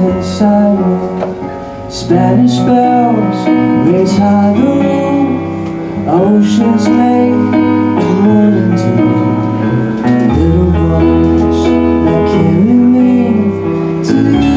inside me. Spanish bells raise high the roof. Oceans make the morning dew. Little boats that carry me to you.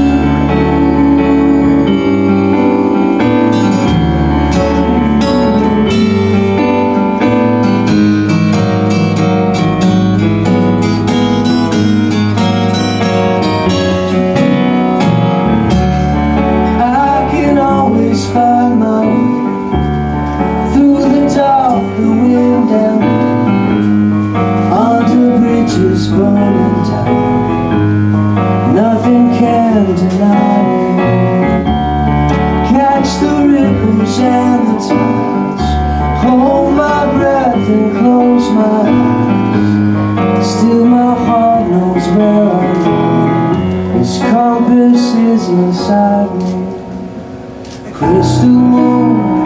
Find my way through the dark, the wind and under bridges burning down. Nothing can deny me. Catch the ripples and the tides. Hold my breath and close my eyes. Still my heart knows where I'm going. This compass is inside me. Crystal moon